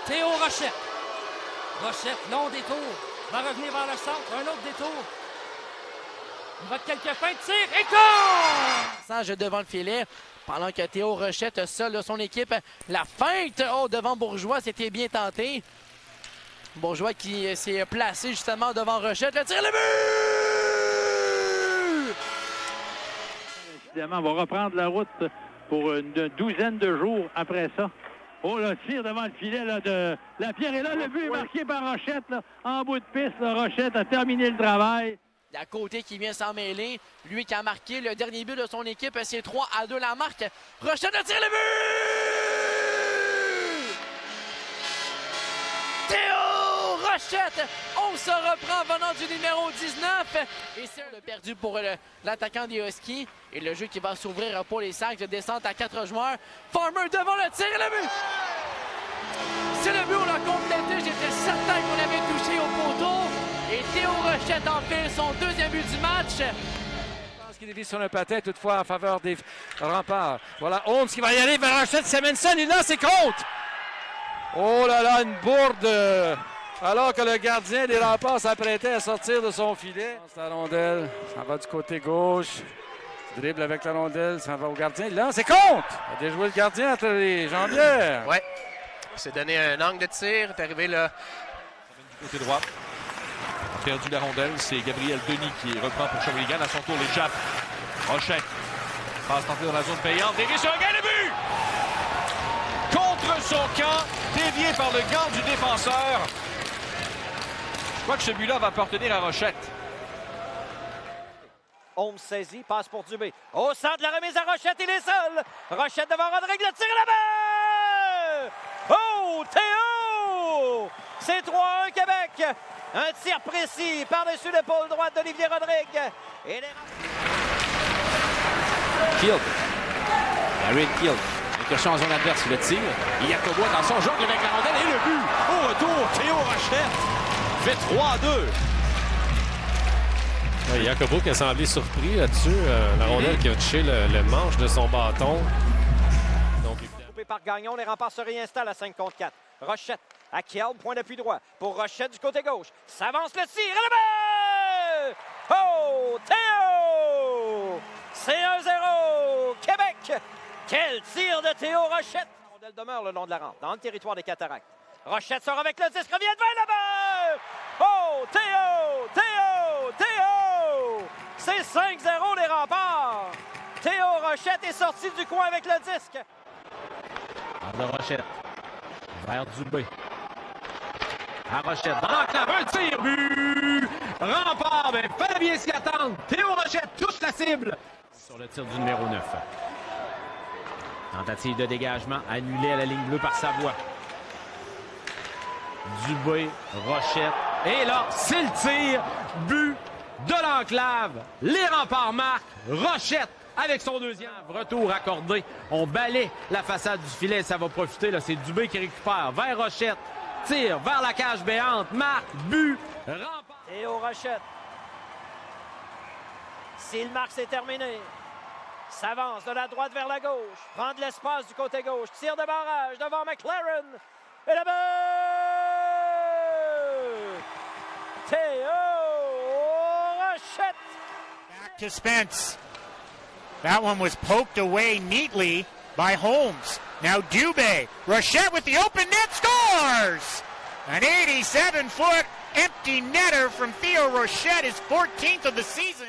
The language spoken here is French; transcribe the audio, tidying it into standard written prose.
Théo Rochette. Rochette, long détour. Va revenir vers le centre. Un autre détour. Il va de quelques feintes de tir. Et goal! Passage devant le filet. Pendant que Théo Rochette seul de son équipe. La feinte devant Bourgeois, c'était bien tenté. Bourgeois qui s'est placé justement devant Rochette. Le tir, le but! Évidemment, on va reprendre la route pour une douzaine de jours après ça. Oh, le tir devant le filet là, de Lapierre. Et là, le but est marqué par Rochette. Là, en bout de piste, là, Rochette a terminé le travail. À côté qui vient s'en mêler. Lui qui a marqué le dernier but de son équipe. C'est 3-2 la marque. Rochette le tir, le but! Théo Rochette! On se reprend venant du numéro 19. Et c'est le perdu pour l'attaquant des Huskies. Et le jeu qui va s'ouvrir pour les Sacs de descente à 4 joueurs. Farmer devant le tir et le but! C'est le but, on l'a complété. J'étais certain qu'on avait touché au poteau. Et Théo Rochette enfile son deuxième but du match. Je pense qu'il dévie sur le patin, toutefois en faveur des remparts. Voilà Holmes qui va y aller vers Rochette. Simonson, il lance et compte! Oh là là, une bourde! Alors que le gardien des remparts s'apprêtait à sortir de son filet. La rondelle, ça va du côté gauche. Dribble avec la rondelle, ça va au gardien. Il lance et compte! Il a déjoué le gardien entre les jambières. Ouais. Il s'est donné un angle de tir. Il est arrivé là. Du côté droit. Perdu la rondelle, c'est Gabriel Denis qui reprend pour Shawinigan. À son tour, l'échappe. Rochette passe tenter dans la zone payante. Dévié sur un gars, le but! Contre son camp, dévié par le gant du défenseur. Je crois que ce but-là va appartenir à Rochette. Holmes saisit, passe pour Dubé. Au centre de la remise à Rochette, il est seul. Rochette devant Rodrigue, le tir là-bas! Oh, Théo! C'est 3-1 Québec. Un tir précis par-dessus l'épaule droite d'Olivier Rodrigue. Et les... Field. Aaron Field. Incursion en zone adverse, le tir. Et Jacobo dans son jongle avec la rondelle et le but. Au retour, Théo Rochette fait 3-2. Jacobo qui a semblé surpris là-dessus. La rondelle qui a touché le manche de son bâton. Donc, coupé par Gagnon, les remparts se réinstallent à 5 contre 4. Rochette à Kiel, point d'appui droit. Pour Rochette du côté gauche. S'avance le tir et le but! Oh, Théo! C'est 1-0, Québec! Quel tir de Théo Rochette! La rondelle demeure le long de la rampe, dans le territoire des Cataractes. Rochette sort avec le disque, revient devant le but! Oh, Théo! Théo! Théo! C'est 5-0 les remparts! Théo Rochette est sorti du coin avec le disque. De Rochette. Vers Dubé. À Rochette. Dans l'enclave, un tir, but! Rempart, mais fallait bien s'y attendre. Théo Rochette touche la cible. Sur le tir du numéro 9. Tentative de dégagement annulée à la ligne bleue par Savoie. Dubé, Rochette. Et là, c'est le tir. But de l'enclave. Les remparts marquent. Rochette avec son deuxième retour accordé. On balaie la façade du filet. Ça va profiter. Là, c'est Dubé qui récupère vers Rochette. Tire vers la cage béante. Marque. But. Rempart. Théo Rochette. S'il marque, c'est terminé. S'avance de la droite vers la gauche. Prend de l'espace du côté gauche. Tire de barrage devant McLaren. Et le but! Théo Rochette. Back to Spence. That one was poked away neatly by Holmes. Now Dubé. Rochette with the open net scores! An 87-foot empty netter from Theo Rochette, his 14th of the season.